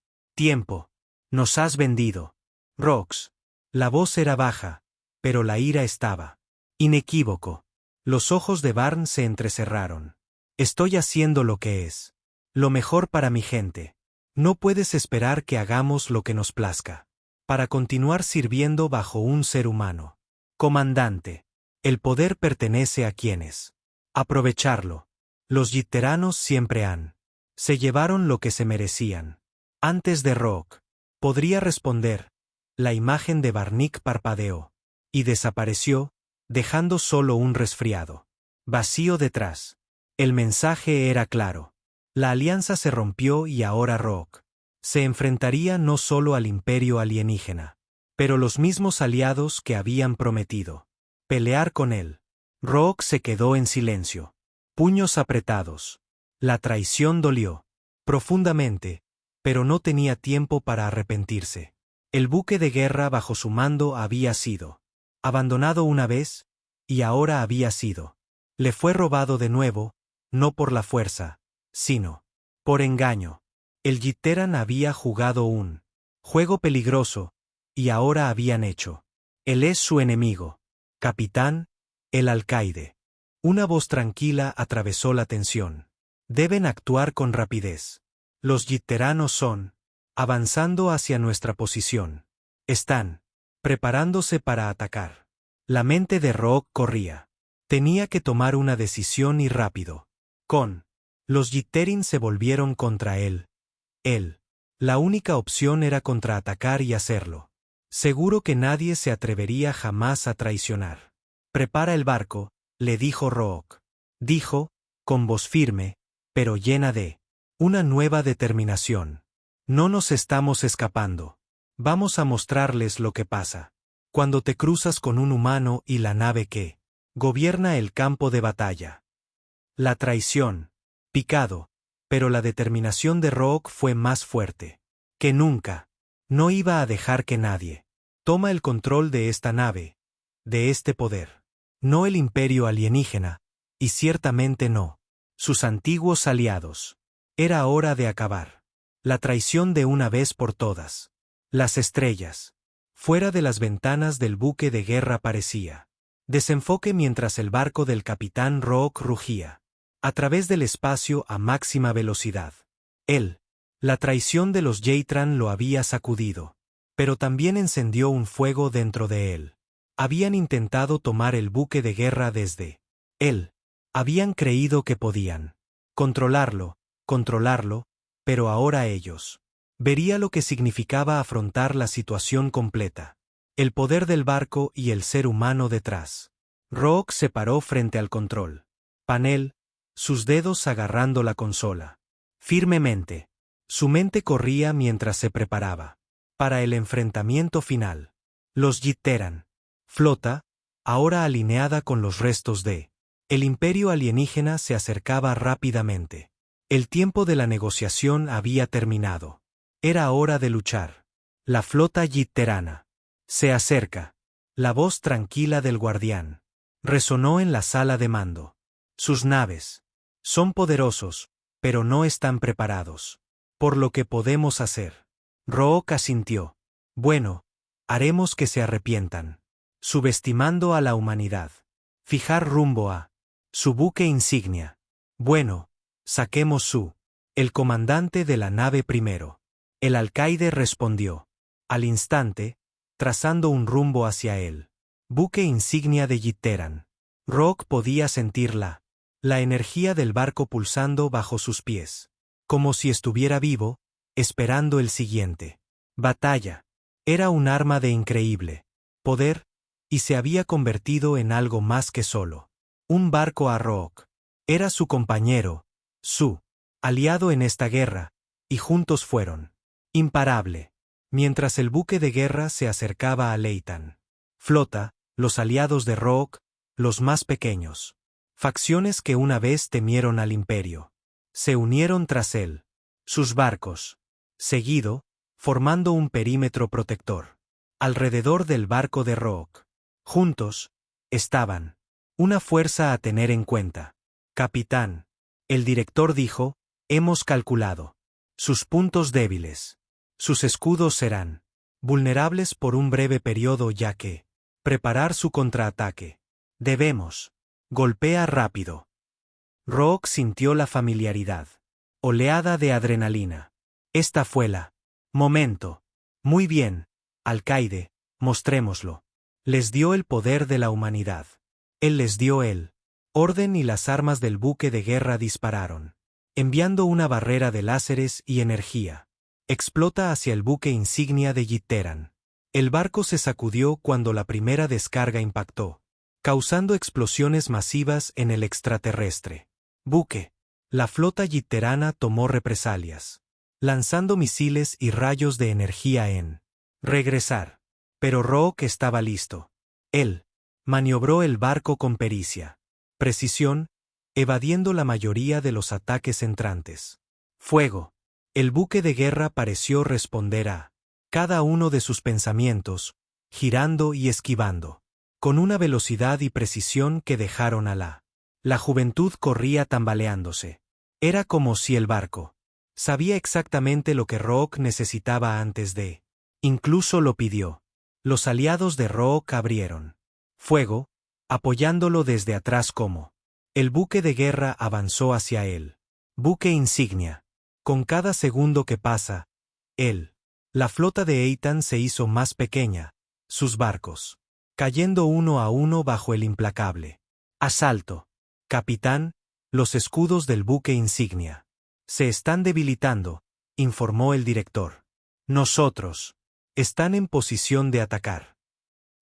Nos has vendido. Rox. La voz era baja, pero la ira estaba inequívoco. Los ojos de Barn se entrecerraron. Estoy haciendo lo que es lo mejor para mi gente. No puedes esperar que hagamos lo que nos plazca. Para continuar sirviendo bajo un ser humano. Comandante. El poder pertenece a quienes aprovecharlo. Los yitteranos siempre han. Se llevaron lo que se merecían. Antes de Rook podría responder, la imagen de Barnick parpadeó y desapareció, dejando solo un resfriado vacío detrás. El mensaje era claro. La alianza se rompió y ahora Rook se enfrentaría no solo al imperio alienígena, pero los mismos aliados que habían prometido pelear con él. Rook se quedó en silencio, puños apretados. La traición dolió profundamente, pero no tenía tiempo para arrepentirse. El buque de guerra bajo su mando había sido abandonado una vez, y ahora había sido. Le fue robado de nuevo, no por la fuerza, sino por engaño. El Yitteran había jugado un juego peligroso, y ahora habían hecho. Él es su enemigo. Capitán, el alcaide. Una voz tranquila atravesó la tensión. Deben actuar con rapidez. Los yitteranos son avanzando hacia nuestra posición. Están preparándose para atacar. La mente de Rook corría. Tenía que tomar una decisión y rápido. Los Yitterin se volvieron contra él. La única opción era contraatacar y hacerlo. Seguro que nadie se atrevería jamás a traicionar. Prepara el barco, le dijo Rook. Dijo, con voz firme, pero llena de una nueva determinación. No nos estamos escapando. Vamos a mostrarles lo que pasa. Cuando te cruzas con un humano y la nave que gobierna el campo de batalla. La traición. Picado. Pero la determinación de Rook fue más fuerte que nunca. No iba a dejar que nadie toma el control de esta nave, de este poder. No el imperio alienígena, y ciertamente no sus antiguos aliados. Era hora de acabar la traición de una vez por todas. Las estrellas fuera de las ventanas del buque de guerra parecía desenfoque mientras el barco del capitán Rook rugía a través del espacio a máxima velocidad. La traición de los Jaytran lo había sacudido, pero también encendió un fuego dentro de él. Habían intentado tomar el buque de guerra desde él. Habían creído que podían controlarlo, pero ahora ellos vería lo que significaba afrontar la situación completa. El poder del barco y el ser humano detrás. Rook se paró frente al control panel, sus dedos agarrando la consola. Firmemente. Su mente corría mientras se preparaba para el enfrentamiento final. Los Jitteran. Flota, ahora alineada con los restos de el imperio alienígena, se acercaba rápidamente. El tiempo de la negociación había terminado. Era hora de luchar. La flota Jitterana se acerca. La voz tranquila del guardián resonó en la sala de mando. Sus naves son poderosos, pero no están preparados. Por lo que podemos hacer. Rook asintió. Bueno, haremos que se arrepientan. Subestimando a la humanidad. Fijar rumbo a su buque insignia. Bueno, saquemos su. El comandante de la nave primero. El alcaide respondió. Al instante, trazando un rumbo hacia él. Buque insignia de Jitteran. Rook podía sentir la energía del barco pulsando bajo sus pies. Como si estuviera vivo, esperando el siguiente batalla. Era un arma de increíble poder, y se había convertido en algo más que solo un barco a Rook. Era su compañero, su aliado en esta guerra, y juntos fueron imparable. Mientras el buque de guerra se acercaba a Leitan. Flota, los aliados de Rook, los más pequeños. Facciones que una vez temieron al imperio. Se unieron tras él. Sus barcos. Seguido, formando un perímetro protector. Alrededor del barco de Rook. Juntos, estaban. Una fuerza a tener en cuenta. Capitán. El director dijo, hemos calculado sus puntos débiles. Sus escudos serán vulnerables por un breve periodo, ya que preparar su contraataque. Debemos. Golpea rápido. Rook sintió la familiaridad. Oleada de adrenalina. Esta fue la momento. Muy bien, alcaide, mostrémoslo. Les dio el poder de la humanidad. Él les dio el orden y las armas del buque de guerra dispararon, enviando una barrera de láseres y energía. Explota hacia el buque insignia de Jitteran. El barco se sacudió cuando la primera descarga impactó, causando explosiones masivas en el extraterrestre buque. La flota Jitterana tomó represalias, lanzando misiles y rayos de energía en regresar. Pero Rook estaba listo. Él maniobró el barco con pericia, precisión, evadiendo la mayoría de los ataques entrantes. Fuego. El buque de guerra pareció responder a cada uno de sus pensamientos, girando y esquivando, con una velocidad y precisión que dejaron a la juventud corría tambaleándose. Era como si el barco sabía exactamente lo que Rook necesitaba antes de. Incluso lo pidió. Los aliados de Rook abrieron fuego, apoyándolo desde atrás como el buque de guerra avanzó hacia él. Buque insignia. Con cada segundo que pasa, la flota de Eitan se hizo más pequeña, sus barcos cayendo uno a uno bajo el implacable asalto. Capitán, los escudos del buque insignia se están debilitando, informó el director. Nosotros. Están en posición de atacar.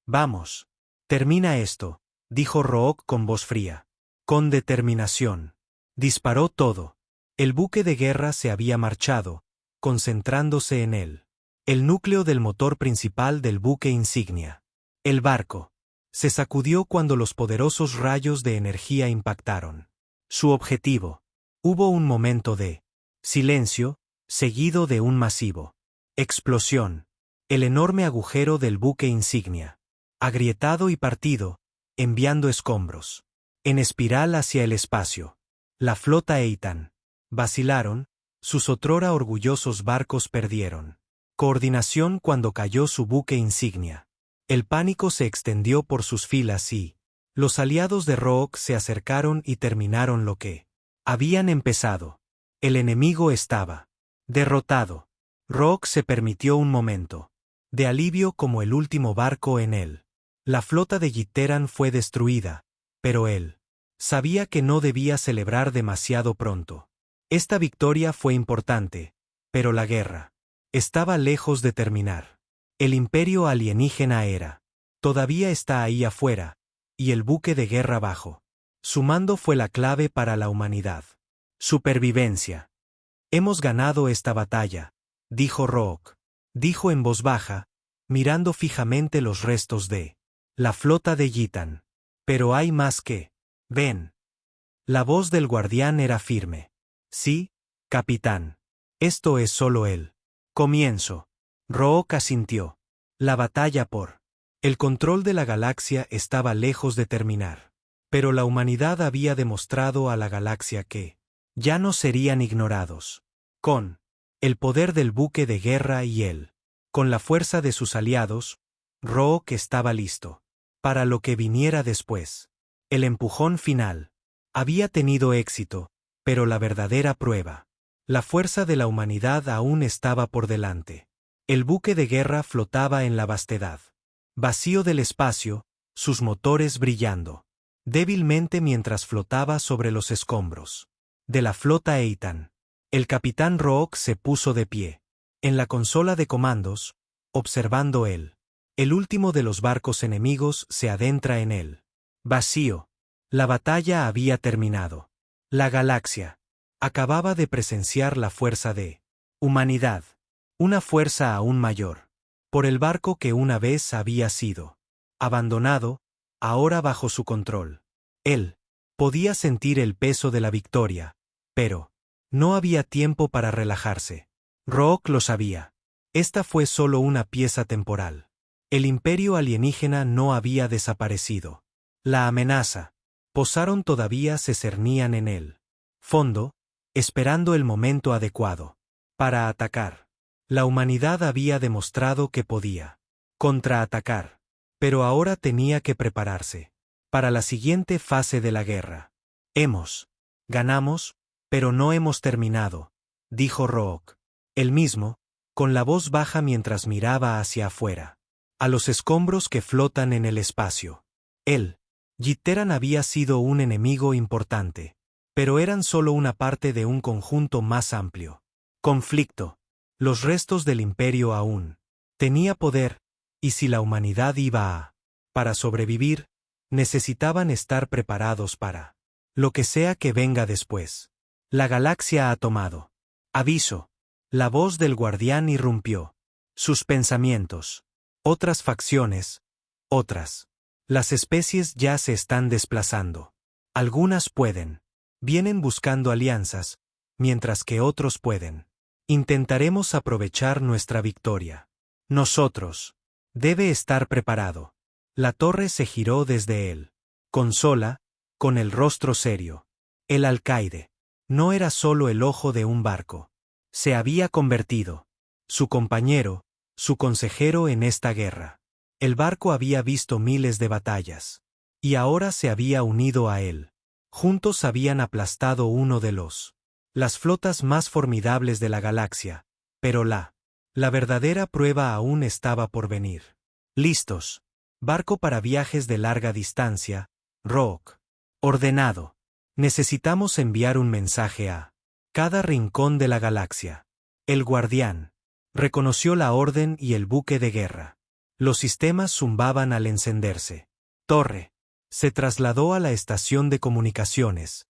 Vamos. Termina esto, dijo Rook con voz fría. Con determinación. Disparó todo. El buque de guerra se había marchado, concentrándose en él. El núcleo del motor principal del buque insignia. El barco se sacudió cuando los poderosos rayos de energía impactaron su objetivo. Hubo un momento de silencio, seguido de un masivo explosión. El enorme agujero del buque insignia, agrietado y partido, enviando escombros en espiral hacia el espacio. La flota Eitan vacilaron, sus otrora orgullosos barcos perdieron coordinación cuando cayó su buque insignia. El pánico se extendió por sus filas y los aliados de Rook se acercaron y terminaron lo que habían empezado. El enemigo estaba derrotado. Rook se permitió un momento de alivio como el último barco en él. La flota de Yitteran fue destruida, pero él sabía que no debía celebrar demasiado pronto. Esta victoria fue importante, pero la guerra estaba lejos de terminar. El imperio alienígena todavía está ahí afuera, y el buque de guerra bajo su mando fue la clave para la humanidad. Supervivencia. Hemos ganado esta batalla, dijo Rook. Dijo en voz baja, mirando fijamente los restos de la flota de Yitan. Pero hay más que ven. La voz del guardián era firme. Sí, capitán. Esto es solo el comienzo. Rook asintió. La batalla por el control de la galaxia estaba lejos de terminar. Pero la humanidad había demostrado a la galaxia que ya no serían ignorados. Con el poder del buque de guerra y con la fuerza de sus aliados, Rook estaba listo para lo que viniera después. El empujón final había tenido éxito, pero la verdadera prueba, la fuerza de la humanidad aún estaba por delante. El buque de guerra flotaba en la vastedad vacío del espacio, sus motores brillando débilmente mientras flotaba sobre los escombros de la flota Eitan. El capitán Rook se puso de pie en la consola de comandos, observando él. El último de los barcos enemigos se adentra en él. Vacío. La batalla había terminado. La galaxia acababa de presenciar la fuerza de humanidad, una fuerza aún mayor, por el barco que una vez había sido abandonado, ahora bajo su control. Él podía sentir el peso de la victoria, pero no había tiempo para relajarse. Rook lo sabía. Esta fue solo una pieza temporal. El imperio alienígena no había desaparecido. La amenaza posaron todavía se cernían en el fondo, esperando el momento adecuado para atacar. La humanidad había demostrado que podía contraatacar, pero ahora tenía que prepararse para la siguiente fase de la guerra. Ganamos, pero no hemos terminado, dijo Rook. Él mismo, con la voz baja mientras miraba hacia afuera, a los escombros que flotan en el espacio. Yitteran había sido un enemigo importante, pero eran solo una parte de un conjunto más amplio. Conflicto. Los restos del imperio aún tenía poder, y si la humanidad iba para sobrevivir, necesitaban estar preparados para lo que sea que venga después. La galaxia ha tomado. Aviso. La voz del guardián irrumpió. Sus pensamientos. Otras facciones. Otras. Las especies ya se están desplazando. Algunas pueden. Vienen buscando alianzas, mientras que otros pueden. Intentaremos aprovechar nuestra victoria. Nosotros. Debe estar preparado. La torre se giró desde él. Consola, con el rostro serio. El alcaide. No era solo el ojo de un barco. Se había convertido. Su compañero, su consejero en esta guerra. El barco había visto miles de batallas. Y ahora se había unido a él. Juntos habían aplastado uno de las flotas más formidables de la galaxia, pero la verdadera prueba aún estaba por venir. Listos. Barco para viajes de larga distancia, Rook. Ordenado. Necesitamos enviar un mensaje a cada rincón de la galaxia. El guardián reconoció la orden y el buque de guerra. Los sistemas zumbaban al encenderse. Torre. Se trasladó a la estación de comunicaciones.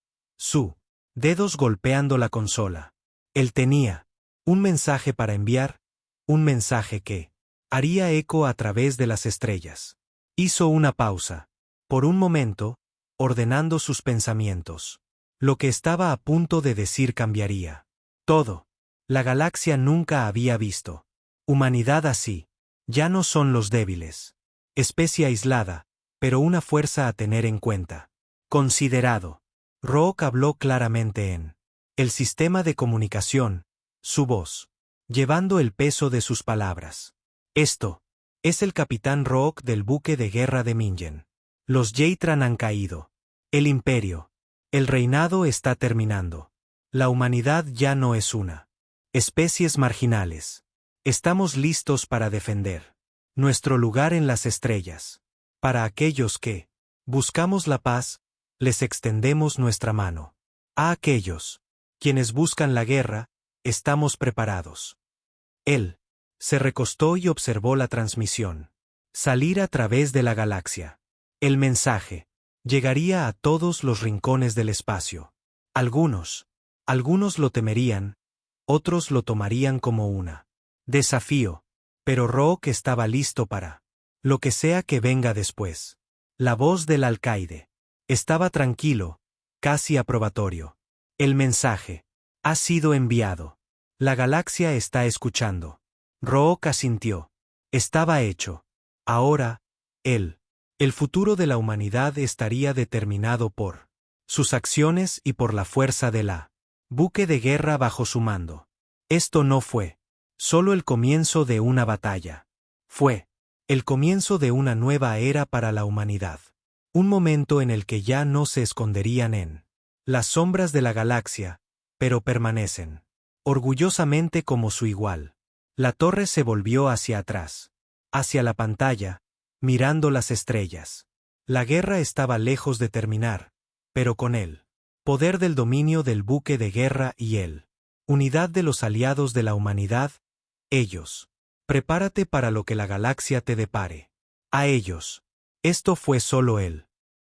Dedos golpeando la consola. Él tenía un mensaje para enviar, un mensaje que haría eco a través de las estrellas. Hizo una pausa. Por un momento, ordenando sus pensamientos. Lo que estaba a punto de decir cambiaría. Todo. La galaxia nunca había visto. Humanidad así. Ya no son los débiles. Especie aislada, pero una fuerza a tener en cuenta. Considerado. Rook habló claramente en el sistema de comunicación, su voz, llevando el peso de sus palabras. Esto es el capitán Rook del buque de guerra de Mingen. Los Yeitran han caído. El imperio. El reinado está terminando. La humanidad ya no es una. Especies marginales. Estamos listos para defender nuestro lugar en las estrellas. Para aquellos que buscamos la paz, les extendemos nuestra mano. A aquellos quienes buscan la guerra, estamos preparados. Él se recostó y observó la transmisión. Salir a través de la galaxia. El mensaje llegaría a todos los rincones del espacio. Algunos lo temerían, otros lo tomarían como una desafío, pero Rook estaba listo para lo que sea que venga después. La voz del alcaide estaba tranquilo, casi aprobatorio. El mensaje ha sido enviado. La galaxia está escuchando. Rook asintió. Estaba hecho. Ahora, el futuro de la humanidad estaría determinado por sus acciones y por la fuerza de la buque de guerra bajo su mando. Esto no fue solo el comienzo de una batalla. Fue el comienzo de una nueva era para la humanidad. Un momento en el que ya no se esconderían en las sombras de la galaxia, pero permanecen orgullosamente como su igual. La torre se volvió hacia atrás, hacia la pantalla, mirando las estrellas. La guerra estaba lejos de terminar, pero con el poder del dominio del buque de guerra y el unidad de los aliados de la humanidad, ellos. Prepárate para lo que la galaxia te depare. A ellos. Esto fue solo el